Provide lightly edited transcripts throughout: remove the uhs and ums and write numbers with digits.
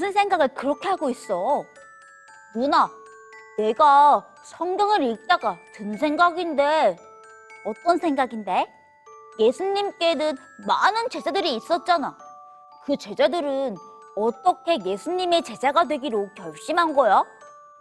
무슨 생각을 그렇게 하고 있어? 누나, 내가 성경을 읽다가 든 생각인데, 어떤 생각인데? 예수님께는 많은 제자들이 있었잖아. 그 제자들은 어떻게 예수님의 제자가 되기로 결심한 거야?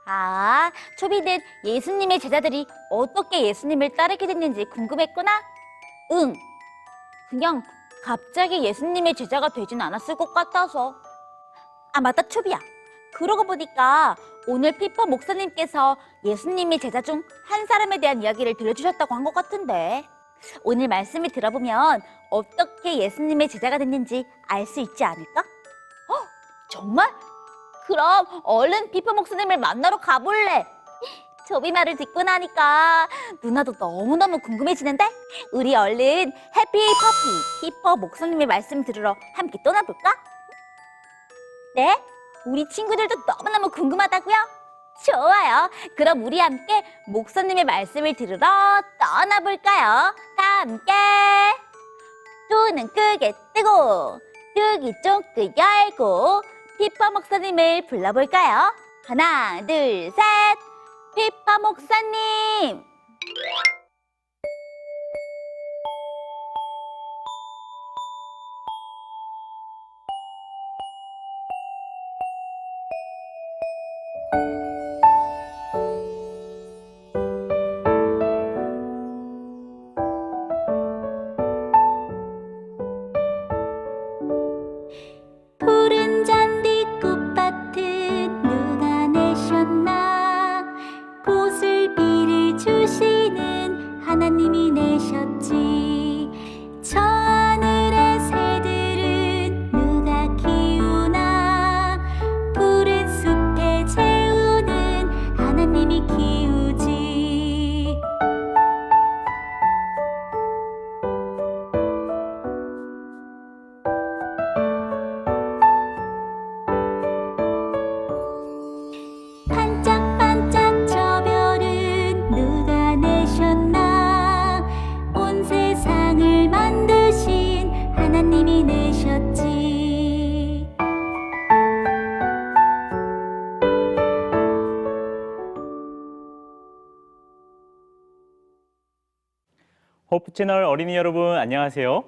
아, 초비는 예수님의 제자들이 어떻게 예수님을 따르게 됐는지 궁금했구나? 응, 그냥 갑자기 예수님의 제자가 되진 않았을 것 같아서. 아, 맞다, 초비야. 그러고 보니까 오늘 피퍼 목사님께서 예수님의 제자 중 한 사람에 대한 이야기를 들려주셨다고 한 것 같은데, 오늘 말씀을 들어보면 어떻게 예수님의 제자가 됐는지 알 수 있지 않을까? 정말? 그럼 얼른 피퍼 목사님을 만나러 가볼래. 초비 말을 듣고 나니까 누나도 너무너무 궁금해지는데? 우리 얼른 해피 퍼피 피퍼 목사님의 말씀 들으러 함께 떠나볼까? 네? 우리 친구들도 너무너무 궁금하다고요? 좋아요. 그럼 우리 함께 목사님의 말씀을 들으러 떠나볼까요? 다 함께. 눈은 크게 뜨고 뜨기 쫑긋 열고 피퍼 목사님을 불러볼까요? 하나, 둘, 셋. 피퍼 목사님. 푸른 잔디꽃밭은 누가 내셨나? 보슬비를 주시는 하나님이 내셨지. 저 하늘의 새들은 누가 키우나? 푸른 숲에 재우는 하나님이 키우지. 반짝반짝 저 별은 누가 내셨나? 온 세상을 만드신 하나님이 내셨지. 호프 채널 어린이 여러분 안녕하세요.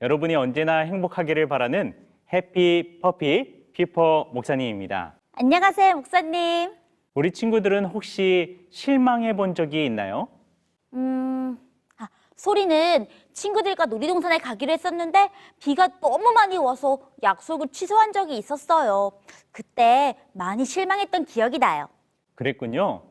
여러분이 언제나 행복하기를 바라는 해피 퍼피 피퍼 목사님입니다. 안녕하세요, 목사님. 우리 친구들은 혹시 실망해 본 적이 있나요? 소리는 친구들과 놀이동산에 가기로 했었는데 비가 너무 많이 와서 약속을 취소한 적이 있었어요. 그때 많이 실망했던 기억이 나요. 그랬군요.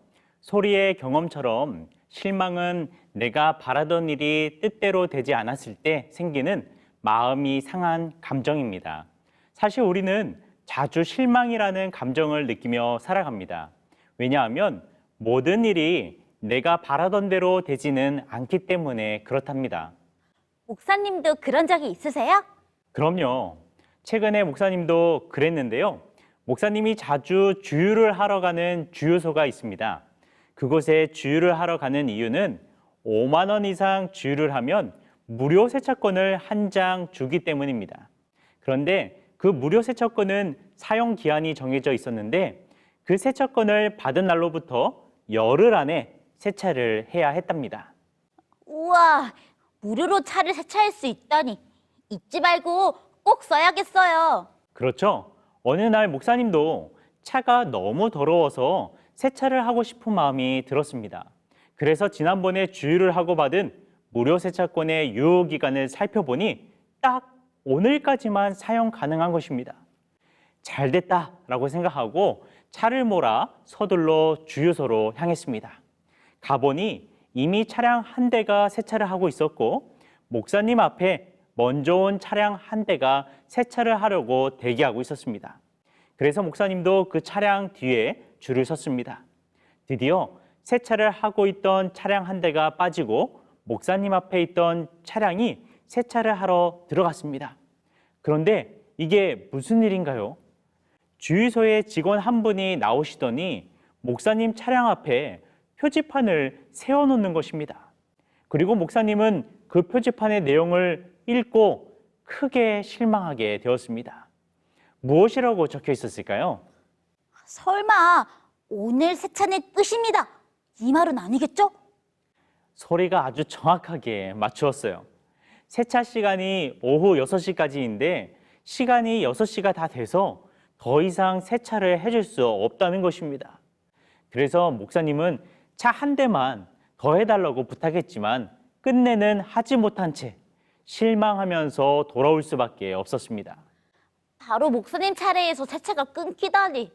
소리의 경험처럼 실망은 내가 바라던 일이 뜻대로 되지 않았을 때 생기는 마음이 상한 감정입니다. 사실 우리는 자주 실망이라는 감정을 느끼며 살아갑니다. 왜냐하면 모든 일이 내가 바라던 대로 되지는 않기 때문에 그렇답니다. 목사님도 그런 적이 있으세요? 그럼요. 최근에 목사님도 그랬는데요. 목사님이 자주 주유를 하러 가는 주유소가 있습니다. 그곳에 주유를 하러 가는 이유는 5만 원 이상 주유를 하면 무료 세차권을 한 장 주기 때문입니다. 그런데 그 무료 세차권은 사용 기한이 정해져 있었는데 그 세차권을 받은 날로부터 열흘 안에 세차를 해야 했답니다. 우와, 무료로 차를 세차할 수 있다니. 잊지 말고 꼭 써야겠어요. 그렇죠. 어느 날 목사님도 차가 너무 더러워서 세차를 하고 싶은 마음이 들었습니다. 그래서 지난번에 주유를 하고 받은 무료 세차권의 유효기간을 살펴보니 딱 오늘까지만 사용 가능한 것입니다. 잘 됐다라고 생각하고 차를 몰아 서둘러 주유소로 향했습니다. 가보니 이미 차량 한 대가 세차를 하고 있었고 목사님 앞에 먼저 온 차량 한 대가 세차를 하려고 대기하고 있었습니다. 그래서 목사님도 그 차량 뒤에 줄을 섰습니다. 드디어 세차를 하고 있던 차량 한 대가 빠지고 목사님 앞에 있던 차량이 세차를 하러 들어갔습니다. 그런데 이게 무슨 일인가요? 주유소에 직원 한 분이 나오시더니 목사님 차량 앞에 표지판을 세워놓는 것입니다. 그리고 목사님은 그 표지판의 내용을 읽고 크게 실망하게 되었습니다. 무엇이라고 적혀 있었을까요? 설마 오늘 세차는 끝입니다. 이 말은 아니겠죠? 소리가 아주 정확하게 맞추었어요. 세차 시간이 오후 6시까지인데 시간이 6시가 다 돼서 더 이상 세차를 해줄 수 없다는 것입니다. 그래서 목사님은 차 한 대만 더 해달라고 부탁했지만 끝내는 하지 못한 채 실망하면서 돌아올 수밖에 없었습니다. 바로 목사님 차례에서 세차가 끊기다니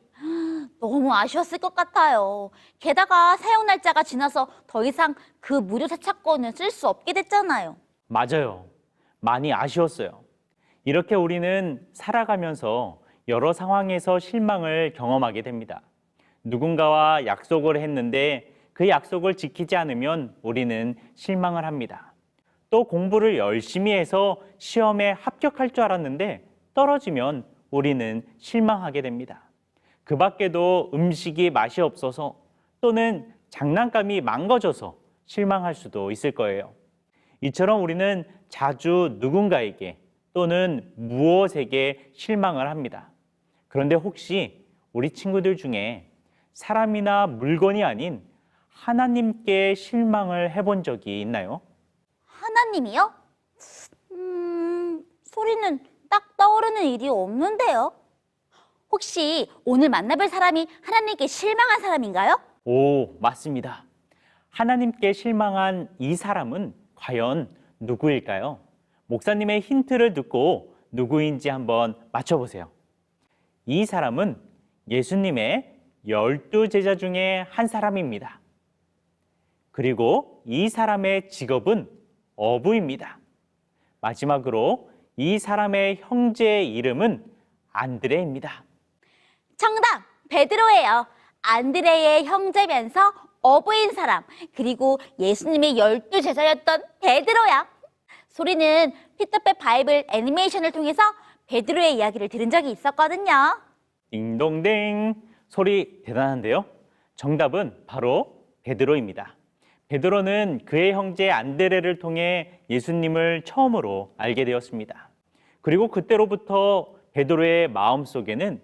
너무 아쉬웠을 것 같아요. 게다가 사용 날짜가 지나서 더 이상 그 무료 세차권을 쓸 수 없게 됐잖아요. 맞아요. 많이 아쉬웠어요. 이렇게 우리는 살아가면서 여러 상황에서 실망을 경험하게 됩니다. 누군가와 약속을 했는데 그 약속을 지키지 않으면 우리는 실망을 합니다. 또 공부를 열심히 해서 시험에 합격할 줄 알았는데 떨어지면 우리는 실망하게 됩니다. 그 밖에도 음식이 맛이 없어서 또는 장난감이 망가져서 실망할 수도 있을 거예요. 이처럼 우리는 자주 누군가에게 또는 무엇에게 실망을 합니다. 그런데 혹시 우리 친구들 중에 사람이나 물건이 아닌 하나님께 실망을 해본 적이 있나요? 하나님이요? 소리는 딱 떠오르는 일이 없는데요. 혹시 오늘 만나볼 사람이 하나님께 실망한 사람인가요? 오, 맞습니다. 하나님께 실망한 이 사람은 과연 누구일까요? 목사님의 힌트를 듣고 누구인지 한번 맞춰보세요. 이 사람은 예수님의 12제자 중에 한 사람입니다. 그리고 이 사람의 직업은 어부입니다. 마지막으로 이 사람의 형제의 이름은 안드레입니다. 정답! 베드로예요. 안드레의 형제면서 어부인 사람, 그리고 예수님의 12제자였던 베드로야. 소리는 피터팬 바이블 애니메이션을 통해서 베드로의 이야기를 들은 적이 있었거든요. 딩동댕! 소리 대단한데요? 정답은 바로 베드로입니다. 베드로는 그의 형제 안드레를 통해 예수님을 처음으로 알게 되었습니다. 그리고 그때로부터 베드로의 마음속에는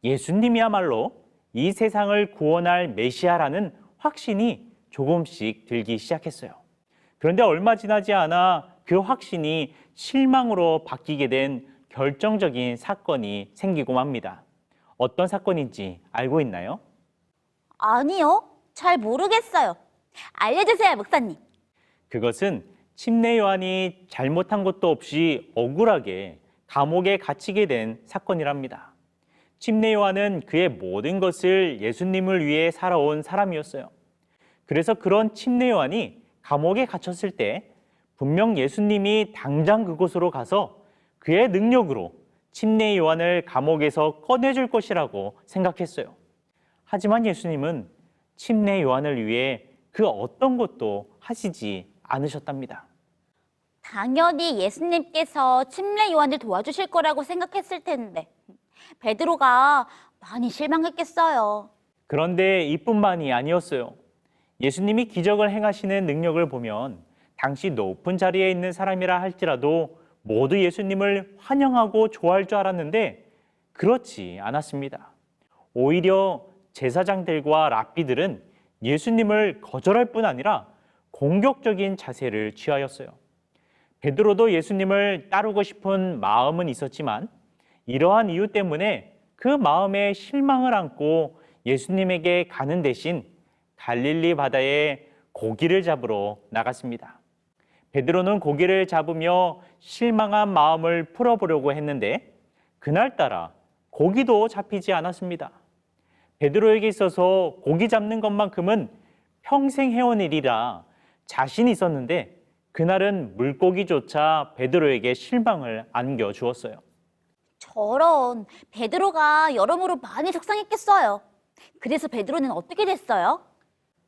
예수님이야말로 이 세상을 구원할 메시아라는 확신이 조금씩 들기 시작했어요. 그런데 얼마 지나지 않아 그 확신이 실망으로 바뀌게 된 결정적인 사건이 생기고 맙니다. 어떤 사건인지 알고 있나요? 아니요, 잘 모르겠어요. 알려주세요, 목사님. 그것은 침례 요한이 잘못한 것도 없이 억울하게 감옥에 갇히게 된 사건이랍니다. 침례 요한은 그의 모든 것을 예수님을 위해 살아온 사람이었어요. 그래서 그런 침례 요한이 감옥에 갇혔을 때 분명 예수님이 당장 그곳으로 가서 그의 능력으로 침례 요한을 감옥에서 꺼내줄 것이라고 생각했어요. 하지만 예수님은 침례 요한을 위해 그 어떤 것도 하시지 않으셨답니다. 당연히 예수님께서 침례 요한을 도와주실 거라고 생각했을 텐데 베드로가 많이 실망했겠어요. 그런데 이뿐만이 아니었어요. 예수님이 기적을 행하시는 능력을 보면 당시 높은 자리에 있는 사람이라 할지라도 모두 예수님을 환영하고 좋아할 줄 알았는데 그렇지 않았습니다. 오히려 제사장들과 랍비들은 예수님을 거절할 뿐 아니라 공격적인 자세를 취하였어요. 베드로도 예수님을 따르고 싶은 마음은 있었지만 이러한 이유 때문에 그 마음에 실망을 안고 예수님에게 가는 대신 갈릴리 바다에 고기를 잡으러 나갔습니다. 베드로는 고기를 잡으며 실망한 마음을 풀어보려고 했는데 그날따라 고기도 잡히지 않았습니다. 베드로에게 있어서 고기 잡는 것만큼은 평생 해온 일이라 자신이 있었는데 그날은 물고기조차 베드로에게 실망을 안겨주었어요. 저런, 베드로가 여러모로 많이 속상했겠어요. 그래서 베드로는 어떻게 됐어요?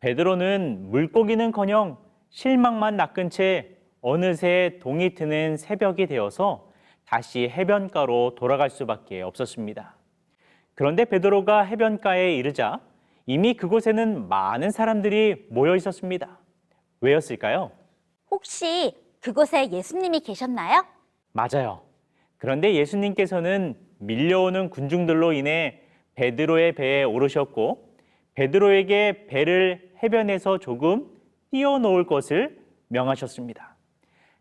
베드로는 물고기는커녕 실망만 낚은 채 어느새 동이 트는 새벽이 되어서 다시 해변가로 돌아갈 수밖에 없었습니다. 그런데 베드로가 해변가에 이르자 이미 그곳에는 많은 사람들이 모여 있었습니다. 왜였을까요? 혹시 그곳에 예수님이 계셨나요? 맞아요. 그런데 예수님께서는 밀려오는 군중들로 인해 베드로의 배에 오르셨고 베드로에게 배를 해변에서 조금 띄워놓을 것을 명하셨습니다.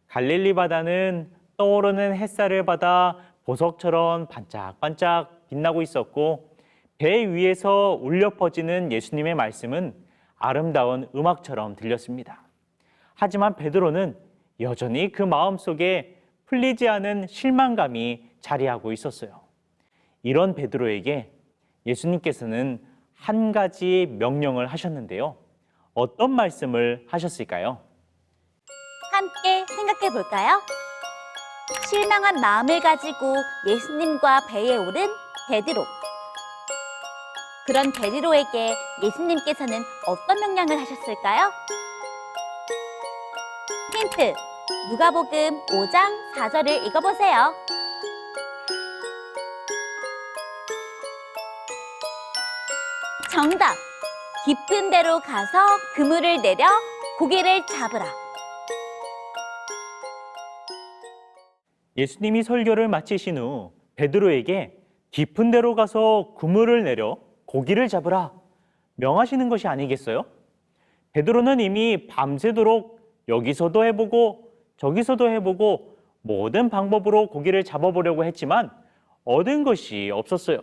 갈릴리 바다는 떠오르는 햇살을 받아 보석처럼 반짝반짝 빛나고 있었고 배 위에서 울려 퍼지는 예수님의 말씀은 아름다운 음악처럼 들렸습니다. 하지만 베드로는 여전히 그 마음속에 풀리지 않은 실망감이 자리하고 있었어요. 이런 베드로에게 예수님께서는 한 가지 명령을 하셨는데요. 어떤 말씀을 하셨을까요? 함께 생각해 볼까요? 실망한 마음을 가지고 예수님과 배에 오른 베드로. 그런 베드로에게 예수님께서는 어떤 명령을 하셨을까요? 힌트, 누가복음 5장 4절을 읽어보세요. 정답! 깊은 데로 가서 그물을 내려 고기를 잡으라. 예수님이 설교를 마치신 후 베드로에게 깊은 데로 가서 그물을 내려 고기를 잡으라 명하시는 것이 아니겠어요? 베드로는 이미 밤새도록 여기서도 해보고 저기서도 해보고 모든 방법으로 고기를 잡아보려고 했지만 얻은 것이 없었어요.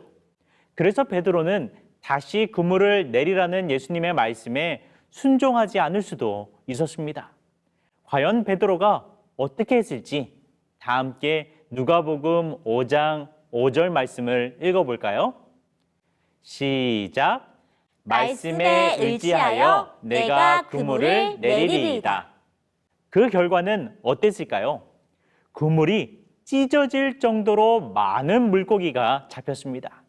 그래서 베드로는 다시 그물을 내리라는 예수님의 말씀에 순종하지 않을 수도 있었습니다. 과연 베드로가 어떻게 했을지 다 함께 누가복음 5장 5절 말씀을 읽어볼까요? 시작! 말씀에 의지하여 내가 그물을 내리리이다. 그 결과는 어땠을까요? 그물이 찢어질 정도로 많은 물고기가 잡혔습니다.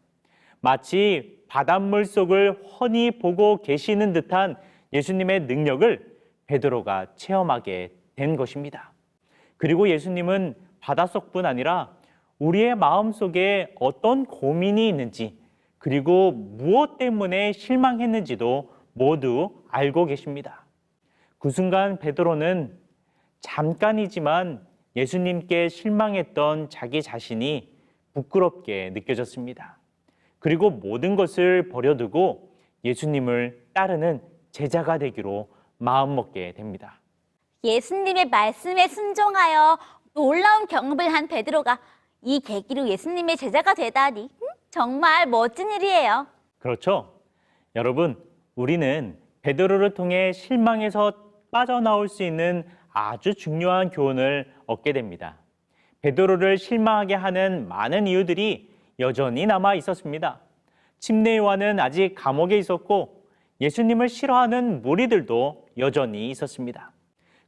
마치 바닷물 속을 훤히 보고 계시는 듯한 예수님의 능력을 베드로가 체험하게 된 것입니다. 그리고 예수님은 바닷속뿐 아니라 우리의 마음속에 어떤 고민이 있는지 그리고 무엇 때문에 실망했는지도 모두 알고 계십니다. 그 순간 베드로는 잠깐이지만 예수님께 실망했던 자기 자신이 부끄럽게 느껴졌습니다. 그리고 모든 것을 버려두고 예수님을 따르는 제자가 되기로 마음먹게 됩니다. 예수님의 말씀에 순종하여 놀라운 경험을 한 베드로가 이 계기로 예수님의 제자가 되다니 정말 멋진 일이에요. 그렇죠? 여러분, 우리는 베드로를 통해 실망에서 빠져나올 수 있는 아주 중요한 교훈을 얻게 됩니다. 베드로를 실망하게 하는 많은 이유들이 여전히 남아 있었습니다. 침례 요한은 아직 감옥에 있었고 예수님을 싫어하는 무리들도 여전히 있었습니다.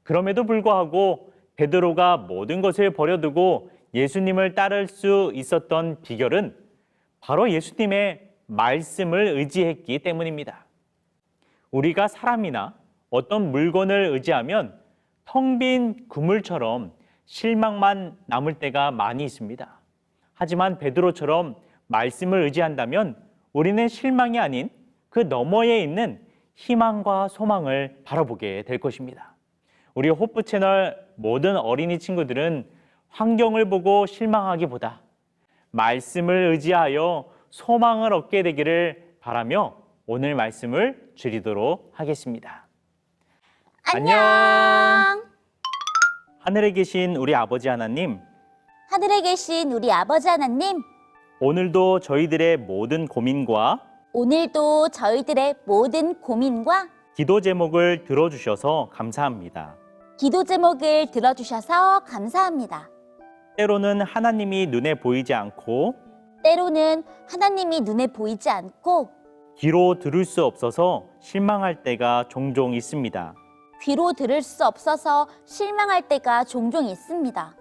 그럼에도 불구하고 베드로가 모든 것을 버려두고 예수님을 따를 수 있었던 비결은 바로 예수님의 말씀을 의지했기 때문입니다. 우리가 사람이나 어떤 물건을 의지하면 텅 빈 그물처럼 실망만 남을 때가 많이 있습니다. 하지만 베드로처럼 말씀을 의지한다면 우리는 실망이 아닌 그 너머에 있는 희망과 소망을 바라보게 될 것입니다. 우리 호프 채널 모든 어린이 친구들은 환경을 보고 실망하기보다 말씀을 의지하여 소망을 얻게 되기를 바라며 오늘 말씀을 줄이도록 하겠습니다. 안녕. 하늘에 계신 우리 아버지 하나님, 하늘에 계신 우리 아버지 하나님, 오늘도 저희들의 모든 고민과 오늘도 저희들의 모든 고민과 기도 제목을 들어주셔서 감사합니다. 기도 제목을 들어주셔서 감사합니다. 때로는 하나님이 눈에 보이지 않고 때로는 하나님이 눈에 보이지 않고 귀로 들을 수 없어서 실망할 때가 종종 있습니다. 귀로 들을 수 없어서 실망할 때가 종종 있습니다.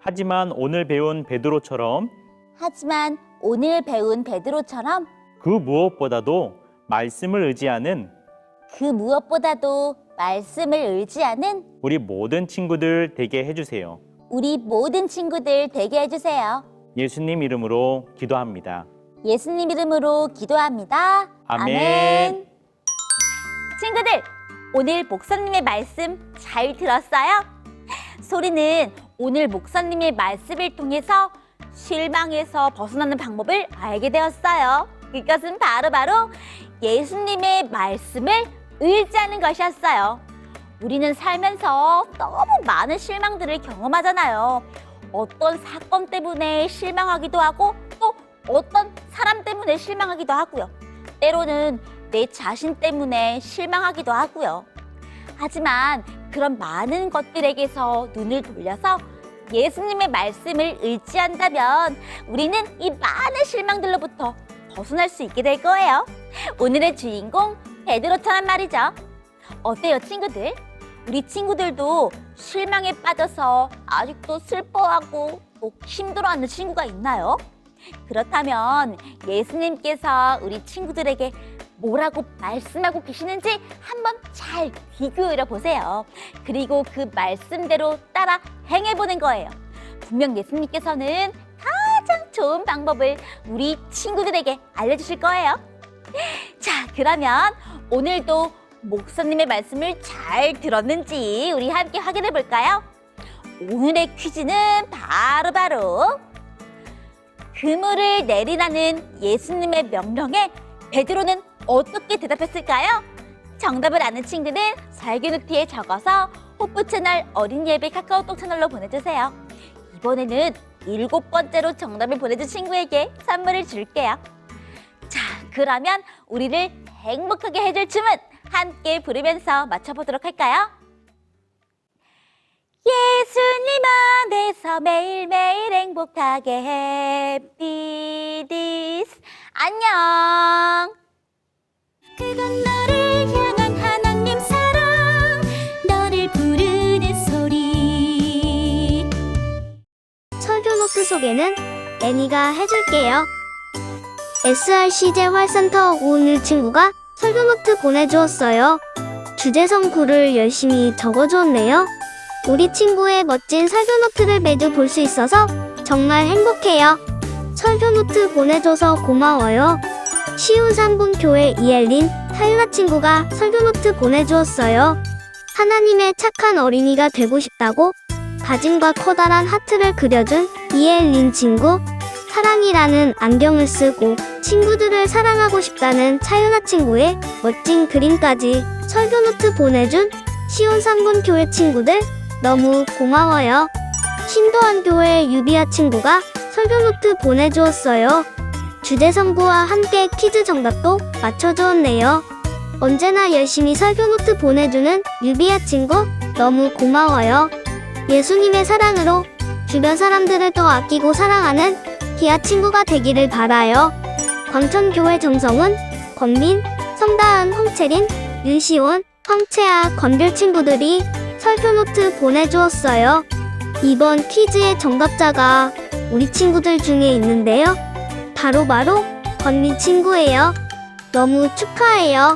하지만 오늘 배운 베드로처럼 하지만 오늘 배운 베드로처럼 그 무엇보다도 말씀을 의지하는 그 무엇보다도 말씀을 의지하는 우리 모든 친구들 되게 해주세요. 우리 모든 친구들 되게 해주세요. 예수님 이름으로 기도합니다. 예수님 이름으로 기도합니다. 아멘. 친구들, 오늘 목사님의 말씀 잘 들었어요? 소리는 오늘 목사님의 말씀을 통해서 실망에서 벗어나는 방법을 알게 되었어요. 그것은 바로 예수님의 말씀을 의지하는 것이었어요. 우리는 살면서 너무 많은 실망들을 경험하잖아요. 어떤 사건 때문에 실망하기도 하고 또 어떤 사람 때문에 실망하기도 하고요. 때로는 내 자신 때문에 실망하기도 하고요. 하지만 그런 많은 것들에게서 눈을 돌려서 예수님의 말씀을 의지한다면 우리는 이 많은 실망들로부터 벗어날 수 있게 될 거예요. 오늘의 주인공 베드로처럼 말이죠. 어때요, 친구들? 우리 친구들도 실망에 빠져서 아직도 슬퍼하고 또 힘들어하는 친구가 있나요? 그렇다면 예수님께서 우리 친구들에게 뭐라고 말씀하고 계시는지 한번 잘 귀 기울여 보세요. 그리고 그 말씀대로 따라 행해보는 거예요. 분명 예수님께서는 가장 좋은 방법을 우리 친구들에게 알려주실 거예요. 자, 그러면 오늘도 목사님의 말씀을 잘 들었는지 우리 함께 확인해 볼까요? 오늘의 퀴즈는 바로 그물을 내리라는 예수님의 명령에 베드로는 어떻게 대답했을까요? 정답을 아는 친구는 설교노트에 적어서 호프채널 어린이예배 카카오톡 채널로 보내주세요. 이번에는 7번째로 정답을 보내준 친구에게 선물을 줄게요. 자, 그러면 우리를 행복하게 해줄 춤은 함께 부르면서 맞춰보도록 할까요? 예수님 안에서 매일매일 행복하게 Happy This 안녕. 그건 너를 향한 하나님 사랑, 너를 부르는 소리. 설교노트 소개는 애니가 해줄게요. SRCJ 활센터 오은일 친구가 설교노트 보내주었어요. 주제성 구를 열심히 적어주었네요. 우리 친구의 멋진 설교노트를 매주 볼 수 있어서 정말 행복해요. 설교노트 보내줘서 고마워요. 쉬운 3분 교회 이엘린 타율라 친구가 설교노트 보내주었어요. 하나님의 착한 어린이가 되고 싶다고 다짐과 커다란 하트를 그려준 이엘린 친구, 사랑이라는 안경을 쓰고 친구들을 사랑하고 싶다는 차윤아 친구의 멋진 그림까지 설교노트 보내준 시온 3분 교회 친구들 너무 고마워요. 신도한 교회 유비아 친구가 설교노트 보내주었어요. 주제성구와 함께 퀴즈 정답도 맞춰주었네요. 언제나 열심히 설교노트 보내주는 유비아 친구 너무 고마워요. 예수님의 사랑으로 주변 사람들을 더 아끼고 사랑하는 기아 친구가 되기를 바라요. 광천교회 정성훈, 권민, 성다은, 홍채린, 윤시온, 황채아, 건별 친구들이 설교노트 보내주었어요. 이번 퀴즈의 정답자가 우리 친구들 중에 있는데요. 바로 권민 친구예요. 너무 축하해요.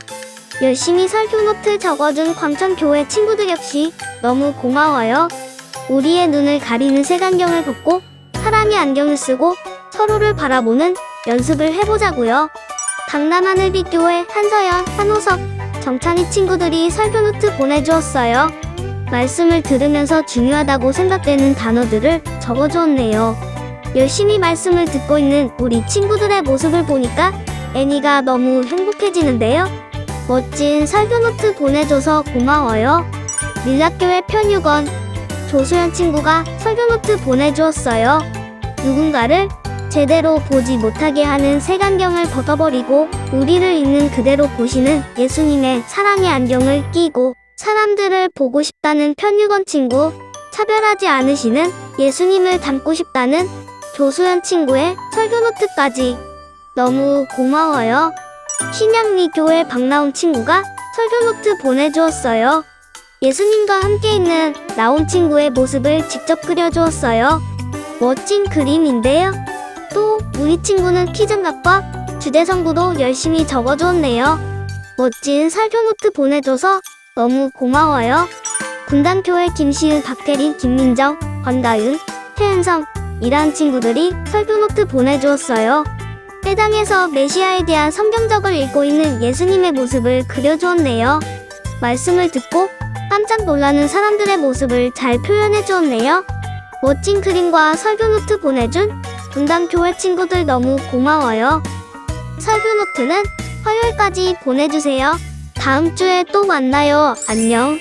열심히 설교노트 적어준 광천교회 친구들 역시 너무 고마워요. 우리의 눈을 가리는 색안경을 벗고 사랑의 안경을 쓰고 서로를 바라보는 연습을 해보자고요. 강남 하늘빛교회 한서연, 한호석, 정찬희 친구들이 설교노트 보내주었어요. 말씀을 들으면서 중요하다고 생각되는 단어들을 적어주었네요. 열심히 말씀을 듣고 있는 우리 친구들의 모습을 보니까 애니가 너무 행복해지는데요. 멋진 설교노트 보내줘서 고마워요. 밀락교회 편유건, 조소연 친구가 설교노트 보내주었어요. 누군가를 제대로 보지 못하게 하는 색안경을 벗어버리고 우리를 있는 그대로 보시는 예수님의 사랑의 안경을 끼고 사람들을 보고 싶다는 편유건 친구, 차별하지 않으시는 예수님을 닮고 싶다는 조소연 친구의 설교노트까지 너무 고마워요. 신양리 교회 박나온 친구가 설교노트 보내주었어요. 예수님과 함께 있는 나온 친구의 모습을 직접 그려주었어요. 멋진 그림인데요. 또 우리 친구는 퀴즈답과 주제성구도 열심히 적어주었네요. 멋진 설교노트 보내줘서 너무 고마워요. 군단교회 김시은, 박태린, 김민정, 권다윤, 태은성, 이란 친구들이 설교노트 보내주었어요. 회당에서 메시아에 대한 성경적을 읽고 있는 예수님의 모습을 그려주었네요. 말씀을 듣고 깜짝 놀라는 사람들의 모습을 잘 표현해 주었네요. 멋진 그림과 설교노트 보내준 분당교회 친구들 너무 고마워요. 설교 노트는 화요일까지 보내주세요. 다음 주에 또 만나요. 안녕.